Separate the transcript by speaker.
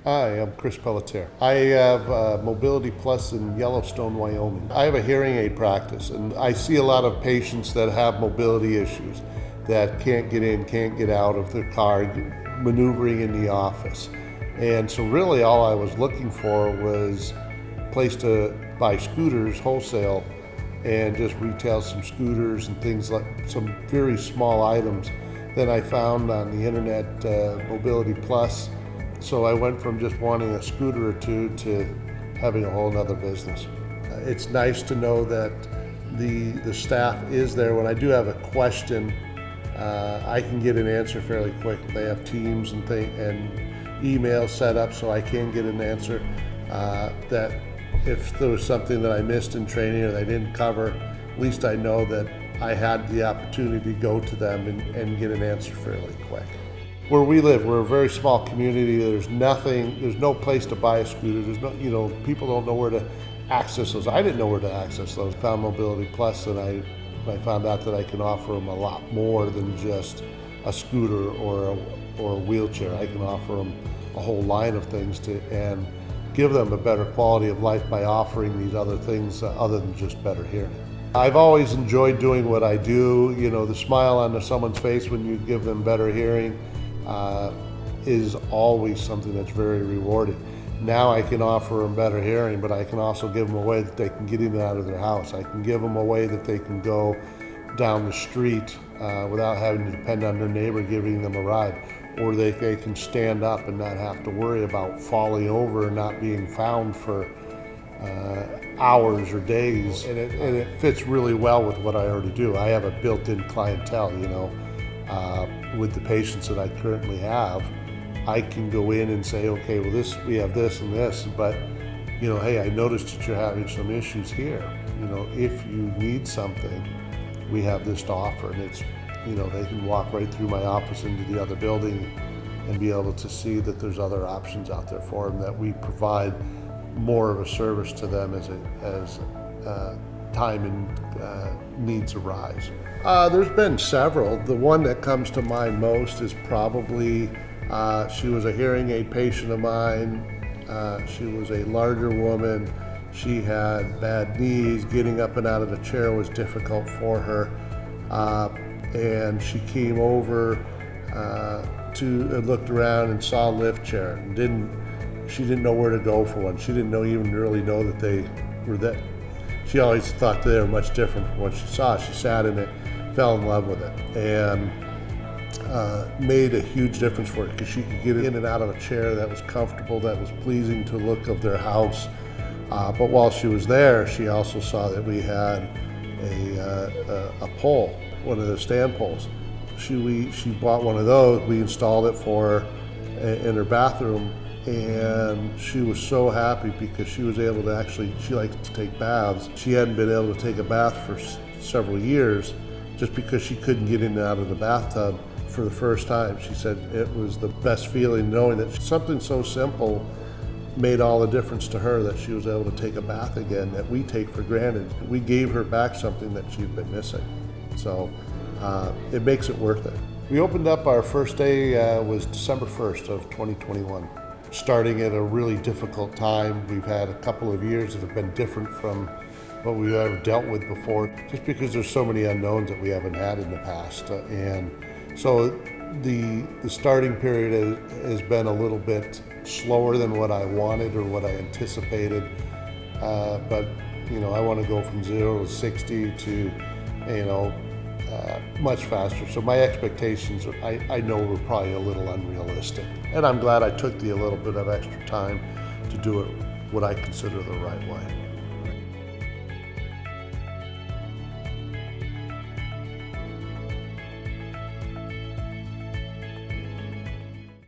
Speaker 1: Hi, I'm Chris Pelletier. I have Mobility Plus in Yellowstone, Wyoming. I have a hearing aid practice, and I see a lot of patients that have mobility issues that can't get in, can't get out of their car, maneuvering in the office. And so really all I was looking for was a place to buy scooters wholesale and just retail some scooters and things like some very small items. Then I found on the internet Mobility Plus. So I went from just wanting a scooter or two to having a whole nother business. It's nice to know that the staff is there. When I do have a question, I can get an answer fairly quick. They have teams and email set up so I can get an answer. That if there was something that I missed in training or they didn't cover, at least I know that I had the opportunity to go to them and get an answer fairly quick. Where we live, we're a very small community. There's no place to buy a scooter. There's no, people don't know where to access those. I didn't know where to access those. Found Mobility Plus, and I found out that I can offer them a lot more than just a scooter or a wheelchair. I can offer them a whole line of things and give them a better quality of life by offering these other things other than just better hearing. I've always enjoyed doing what I do. The smile on someone's face when you give them better hearing is always something that's very rewarding. Now I can offer them better hearing, but I can also give them a way that they can get in and out of their house. I can give them a way that they can go down the street without having to depend on their neighbor giving them a ride. Or they can stand up and not have to worry about falling over and not being found for hours or days. And it fits really well with what I already do. I have a built-in clientele, with the patients that I currently have. I can go in and say, okay, well we have this and this, but hey, I noticed that you're having some issues here. If you need something, we have this to offer. And it's, they can walk right through my office into the other building and be able to see that there's other options out there for them, that we provide more of a service to them as time and needs arise. There's been several. The one that comes to mind most is probably, she was a hearing aid patient of mine. She was a larger woman. She had bad knees. Getting up and out of the chair was difficult for her. And she came over looked around and saw a lift chair and she didn't know where to go for one. She didn't even really know that they were that. She always thought they were much different from what she saw. She sat in it, fell in love with it, and made a huge difference for her because she could get in and out of a chair that was comfortable, that was pleasing to the look of their house. But while she was there, she also saw that we had a pole, one of the stand poles. She bought one of those. We installed it for her in her bathroom, and she was so happy because she was able to she likes to take baths. She hadn't been able to take a bath for several years just because she couldn't get in and out of the bathtub. For the first time, she said it was the best feeling knowing that something so simple made all the difference to her, that she was able to take a bath again that we take for granted. We gave her back something that she'd been missing. So it makes it worth it. We opened up, our first day was December 1st of 2021. Starting at a really difficult time. We've had a couple of years that have been different from what we've ever dealt with before, just because there's so many unknowns that we haven't had in the past. And so the starting period has been a little bit slower than what I wanted or what I anticipated. But I want to go from 0 to 60 to much faster. So my expectations, I know, were probably a little unrealistic. And I'm glad I took a little bit of extra time to do it what I consider the right way.